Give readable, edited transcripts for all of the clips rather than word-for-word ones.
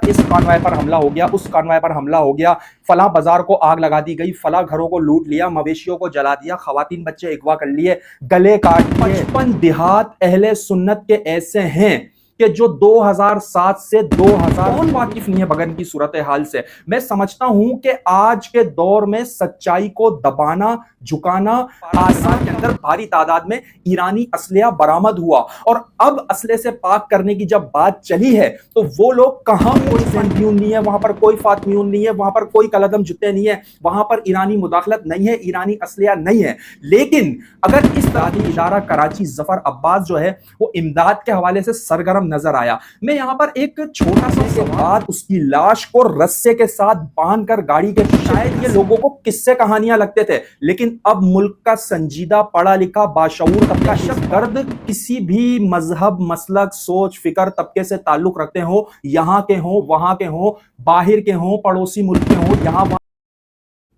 इस कॉन्वॉय पर हमला हो गया, उस कॉन्वॉय पर हमला हो गया, फलां बाजार को आग लगा दी गई, फलां घरों को लूट लिया, मवेशियों को जला दिया, खवातीन बच्चे अगवा कर लिए, गले काट दिए। 55 देहात अहले सुन्नत के ऐसे हैं कि जो 2007 से 2000 कौन वाकिफ नहीं है बगन की सूरत हाल से। मैं समझता हूं कि आज के दौर में सच्चाई को दबाना झुकाना आसान के अंदर भारी तादाद में ईरानी असलिया बरामद हुआ, और अब असले से पाक करने की जब बात चली है तो वो लोग कहां, कोई सेंट्रियून नहीं है वहां पर, कोई फातमियून नहीं है वहां पर, कोई कलदम जुत्ते नहीं है वहां पर, ईरानी मुदाखलत नहीं है, ईरानी असलिया नहीं है। लेकिन अगर इस दादी इदारा कराची जफर अब्बास जो है वो इमदाद के हवाले से सरगर्म नजर आया। मैं यहां पर एक छोटा सा के बाद उसकी लाश को रस्से के साथ बांध कर गाड़ी के, शायद ये लोगों को किस्से कहानियां लगते थे, लेकिन अब मुल्क का संजीदा पढ़ा लिखा बाशऊर तबका गर्द किसी भी मजहब मसलक सोच फिक्र तबके से ताल्लुक रखते हो, यहां के हो वहां के हो बाहर के हो पड़ोसी मुल्क के हो, यहां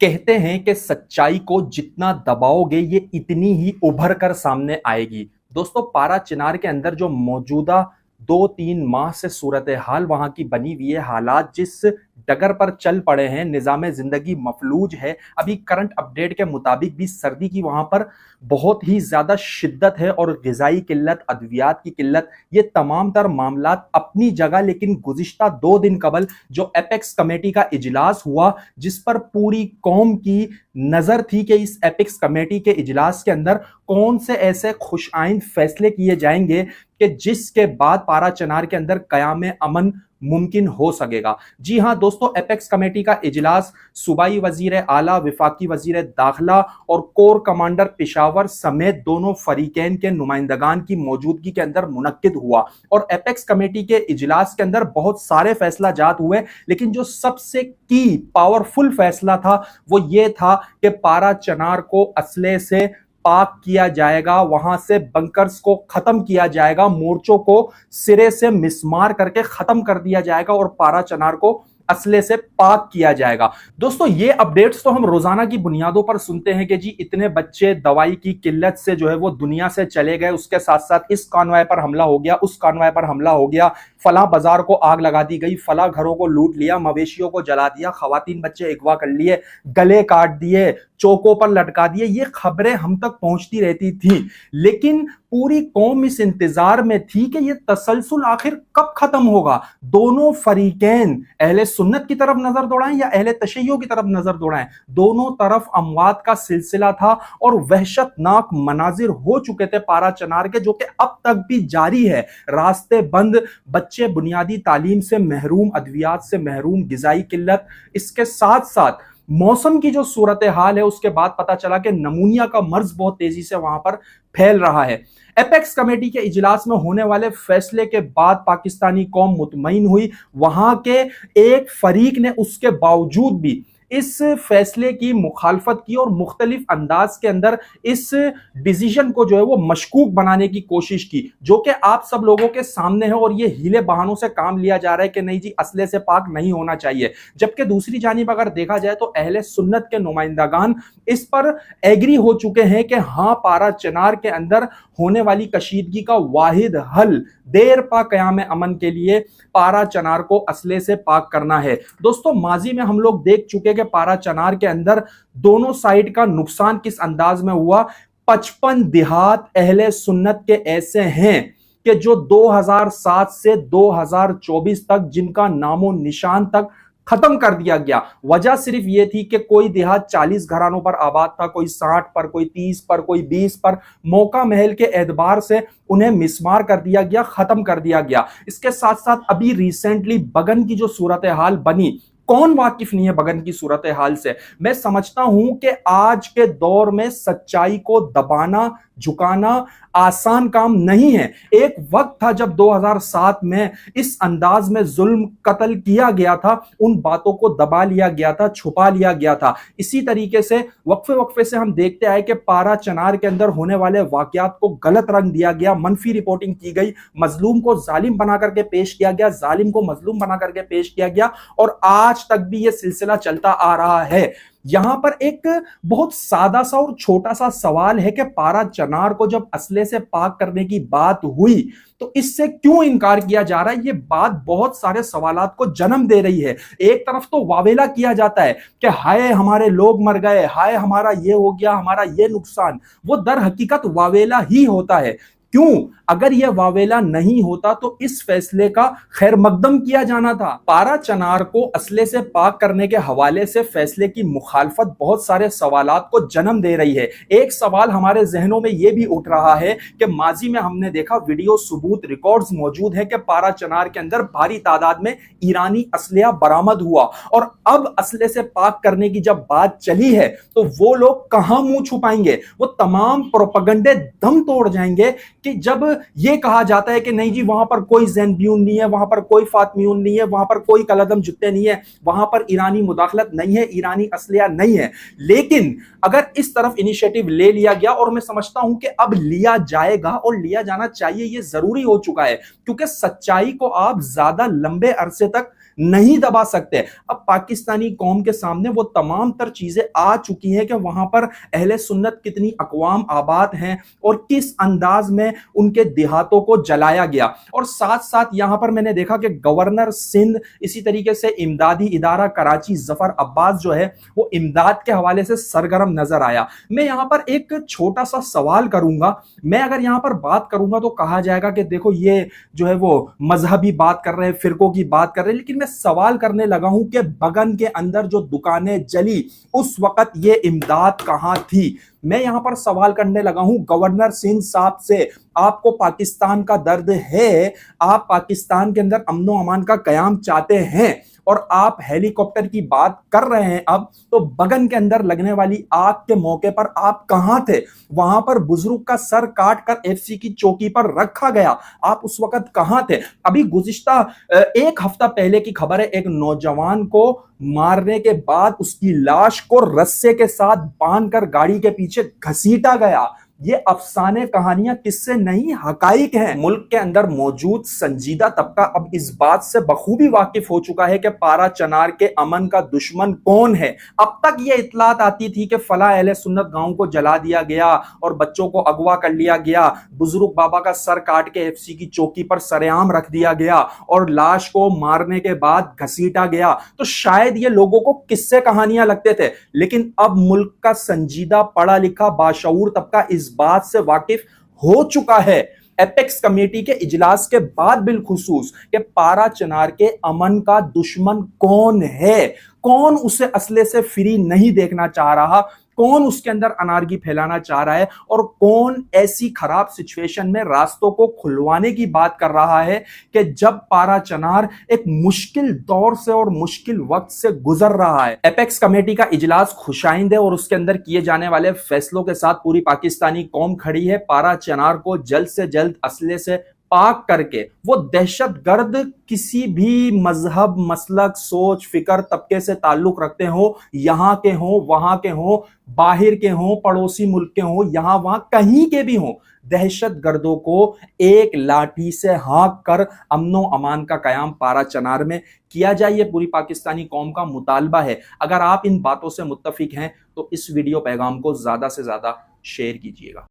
कहते हैं कि सच्चाई को जितना दबाओगे ये इतनी ही उभर कर सामने आएगी। दोस्तों, पारा चिनार के अंदर जो मौजूदा 2-3 माह से सूरत हाल वहां की बनी हुई है, हालात जिस डगर पर चल पड़े हैं, निजाम जिंदगी मफलूज है। अभी करंट अपडेट के मुताबिक भी सर्दी की वहां पर बहुत ही ज्यादा शिद्दत है और गिजाई किल्लत, अद्वियात की किल्लत, ये तमाम तर मामलात अपनी जगह। लेकिन गुज़िश्ता 2 दिन कबल जो एपेक्स कमेटी का इजलास हुआ, जिस पर पूरी कौम की नजर थी कि इस एपेक्स कमेटी के इजलास के अंदर कौन से ऐसे खुशआइन फैसले किए जाएंगे कि जिसके बाद पारा चिनार के अंदर कयाम अमन मुमकिन हो सकेगा। जी हां दोस्तों, एपेक्स कमेटी का इजलास सूबाई वजीर आला, विफाकी वजीर दाखिला और कोर कमांडर पेशावर समेत दोनों फरीकैन के नुमाइंदगान की मौजूदगी के अंदर मुनक्किद हुआ। और एपेक्स कमेटी के इजलास के अंदर बहुत सारे फैसला जात हुए, लेकिन जो सबसे की पावरफुल फैसला था वो ये था कि पारा चिनार को असले से पाक किया जाएगा, वहां से बंकर्स को खत्म किया जाएगा, मोर्चों को सिरे से मिसमार करके खत्म कर दिया जाएगा और पारा चिनार को असले से पाक किया जाएगा। दोस्तों, ये अपडेट्स तो हम रोजाना की बुनियादों पर सुनते हैं कि जी इतने बच्चे दवाई की किल्लत से जो है वो दुनिया से चले गए, उसके साथ साथ इस कॉन्वॉय पर हमला हो गया, उस कॉन्वॉय पर हमला हो गया, फलां बाजार को आग लगा दी गई, फलां घरों को लूट लिया, मवेशियों को जला दिया, खवातीन बच्चे अगवा कर लिए, गले काट दिए, चौकों पर लटका दिए। ये खबरें हम तक पहुंचती रहती थी, लेकिन पूरी कौम इस इंतजार में थी कि ये तसलसल आखिर कब खत्म होगा। दोनों फरीकैन अहले सुन्नत की तरफ नजर दौड़ाएं या अहले तशय्यो की तरफ नजर दौड़ाएं, दोनों तरफ अमवात का सिलसिला था और वहशतनाक मनाजिर हो चुके थे पारा चिनार के, जो कि अब तक भी जारी है। रास्ते बंद, बच्चे बुनियादी तालीम से महरूम, अद्वियात से महरूम, गिजाई किल्लत, इसके साथ साथ मौसम की जो सूरत हाल है, उसके बाद पता चला कि नमूनिया का मर्ज बहुत तेजी से वहां पर फैल रहा है। एपेक्स कमेटी के इजलास में होने वाले फैसले के बाद पाकिस्तानी कौम मुतमईन हुई। वहां के एक फरीक ने उसके बावजूद भी इस फैसले की मुखालफत की और मुख्तलिफ अंदाज के अंदर इस डिसीजन को जो है वो मशकूक बनाने की कोशिश की, जो कि आप सब लोगों के सामने है। और ये हीले बहानों से काम लिया जा रहा है कि नहीं जी असले से पाक नहीं होना चाहिए, जबकि दूसरी जानिब अगर देखा जाए तो अहले सुन्नत के नुमाइंदगान इस पर एग्री हो चुके हैं कि हाँ, पारा चिनार के अंदर होने वाली कशीदगी का वाहिद हल देर पा कयाम अमन के लिए पारा चिनार को असले से पाक करना है। दोस्तों, माजी में हम लोग देख चुके कि पारा चिनार के अंदर दोनों साइड का नुकसान किस अंदाज में हुआ। 55 देहात अहले सुन्नत के ऐसे हैं कि जो 2007 से 2024 तक जिनका नामो निशान तक खत्म कर दिया गया। वजह सिर्फ ये थी कि कोई देहात 40 घरानों पर आबाद था, कोई 60 पर, कोई 30 पर, कोई 20 पर। मौका महल के एतबार से उन्हें मिसमार कर दिया गया, खत्म कर दिया गया। इसके साथ साथ अभी रिसेंटली बगन की जो सूरत हाल बनी, कौन वाकिफ नहीं है बगन की सूरत हाल से। मैं समझता हूं कि आज के दौर में सच्चाई को दबाना झुकाना आसान काम नहीं है। एक वक्त था जब 2007 में इस अंदाज में जुल्म कत्ल किया गया था, उन बातों को दबा लिया गया था, छुपा लिया गया था। इसी तरीके से वक्फे वक्फे से हम देखते आए कि पारा चिनार के अंदर होने वाले वाकयात को गलत रंग दिया गया, मनफी रिपोर्टिंग की गई, मजलूम को जालिम बना करके पेश किया गया, जालिम को मजलूम बना करके पेश किया गया। और आज آج تک بھی یہ سلسلہ چلتا آ رہا ہے۔ یہاں پر ایک بہت سادہ سا اور چھوٹا سا سوال ہے کہ پارا چنار کو جب اسلحے سے پاک کرنے کی بات ہوئی تو اس سے کیوں انکار کیا جا رہا ہے؟ یہ بات بہت سارے سوالات کو جنم دے رہی ہے۔ ایک طرف تو واویلا کیا جاتا ہے کہ ہائے ہمارے لوگ مر گئے، ہائے ہمارا یہ ہو گیا، ہمارا یہ نقصان، وہ در حقیقت واویلا ہی ہوتا ہے۔ کیوں؟ اگر یہ واویلا نہیں ہوتا تو اس فیصلے کا خیر مقدم کیا جانا تھا۔ پارا چنار کو اسلحے سے پاک کرنے کے حوالے سے فیصلے کی مخالفت بہت سارے سوالات کو جنم دے رہی ہے۔ ایک سوال ہمارے ذہنوں میں یہ بھی اٹھ رہا ہے کہ ماضی میں ہم نے دیکھا ویڈیو ثبوت ریکارڈز موجود ہیں کہ پارا چنار کے اندر بھاری تعداد میں ایرانی اسلحہ برآمد ہوا، اور اب اسلحے سے پاک کرنے کی جب بات چلی ہے تو وہ لوگ کہاں منہ چھپائیں گے؟ وہ تمام پروپیگنڈے دم توڑ جائیں گے کہ جب یہ کہا جاتا ہے کہ نہیں جی وہاں پر کوئی زینبیون نہیں ہے، وہاں پر کوئی فاطمیون نہیں ہے، وہاں پر کوئی کلعدم جتے نہیں ہے، وہاں پر ایرانی مداخلت نہیں ہے، ایرانی اسلحہ نہیں ہے۔ لیکن اگر اس طرف انیشیٹو لے لیا گیا، اور میں سمجھتا ہوں کہ اب لیا جائے گا اور لیا جانا چاہیے، یہ ضروری ہو چکا ہے، کیونکہ سچائی کو آپ زیادہ لمبے عرصے تک نہیں دبا سکتے۔ اب پاکستانی قوم کے سامنے وہ تمام تر چیزیں آ چکی ہیں کہ وہاں پر اہل سنت کتنی اقوام آباد ہیں اور کس انداز میں ان کے دیہاتوں کو جلایا گیا۔ اور ساتھ ساتھ یہاں پر میں نے دیکھا کہ گورنر سندھ، اسی طریقے سے امدادی ادارہ کراچی ظفر عباس جو ہے وہ امداد کے حوالے سے سرگرم نظر آیا۔ میں یہاں پر ایک چھوٹا سا سوال کروں گا۔ میں اگر یہاں پر بات کروں گا تو کہا جائے گا کہ دیکھو یہ جو ہے وہ مذہبی بات کر رہے ہیں، فرقوں کی بات کر رہے ہیں، لیکن میں سوال کرنے لگا ہوں کہ بگن کے اندر جو دکانیں جلی اس وقت یہ امداد کہاں تھی؟ میں یہاں پر سوال کرنے لگا ہوں گورنر سندھ صاحب سے، آپ کو پاکستان کا درد ہے، آپ پاکستان کے اندر امن و امان کا قیام چاہتے ہیں، اور آپ ہیلی کاپٹر کی بات کر رہے ہیں اب، تو بگن کے اندر لگنے والی آگ کے موقع پر آپ کہاں تھے؟ وہاں پر بزرگ کا سر کاٹ کر ایف سی کی چوکی پر رکھا گیا، آپ اس وقت کہاں تھے؟ ابھی گزشتہ ایک ہفتہ پہلے کی خبر ہے، ایک نوجوان کو مارنے کے بعد اس کی لاش کو رسے کے ساتھ باندھ کر گاڑی کے پیچھے گھسیٹا گیا۔ یہ افسانے کہانیاں کس سے نہیں، حقائق ہیں۔ ملک کے اندر موجود سنجیدہ طبقہ اب اس بات سے بخوبی واقف ہو چکا ہے کہ پارا چنار کے امن کا دشمن کون ہے۔ اب تک یہ اطلاعات آتی تھی کہ فلاں اہل سنت گاؤں کو جلا دیا گیا اور بچوں کو اغوا کر لیا گیا، بزرگ بابا کا سر کاٹ کے ایف سی کی چوکی پر سرعام رکھ دیا گیا اور لاش کو مارنے کے بعد گھسیٹا گیا، تو شاید یہ لوگوں کو کس سے کہانیاں لگتے تھے۔ لیکن اب ملک کا سنجیدہ پڑھا لکھا باشعور طبقہ اس بات سے واقف ہو چکا ہے، ایپیکس کمیٹی کے اجلاس کے بعد بالخصوص، کہ پارا چنار کے امن کا دشمن کون ہے، کون اسے اسلحے سے فری نہیں دیکھنا چاہ رہا، کون اس کے اندر انارکی پھیلانا چاہ رہا ہے، اور کون ایسی خراب سچویشن میں راستوں کو کھلوانے کی بات کر رہا ہے کہ جب پارا چنار ایک مشکل دور سے اور مشکل وقت سے گزر رہا ہے۔ ایپیکس کمیٹی کا اجلاس خوشائند ہے اور اس کے اندر کیے جانے والے فیصلوں کے ساتھ پوری پاکستانی قوم کھڑی ہے۔ پارا چنار کو جلد سے جلد اسلحے سے پاک کر کے وہ دہشت گرد کسی بھی مذہب، مسلک، سوچ، فکر، طبقے سے تعلق رکھتے ہوں، یہاں کے ہوں، وہاں کے ہوں، باہر کے ہوں، پڑوسی ملک کے ہوں، یہاں وہاں کہیں کے بھی ہوں، دہشت گردوں کو ایک لاٹھی سے ہانک کر امن و امان کا قیام پارا چنار میں کیا جائے، یہ پوری پاکستانی قوم کا مطالبہ ہے۔ اگر آپ ان باتوں سے متفق ہیں تو اس ویڈیو پیغام کو زیادہ سے زیادہ شیئر کیجیے گا۔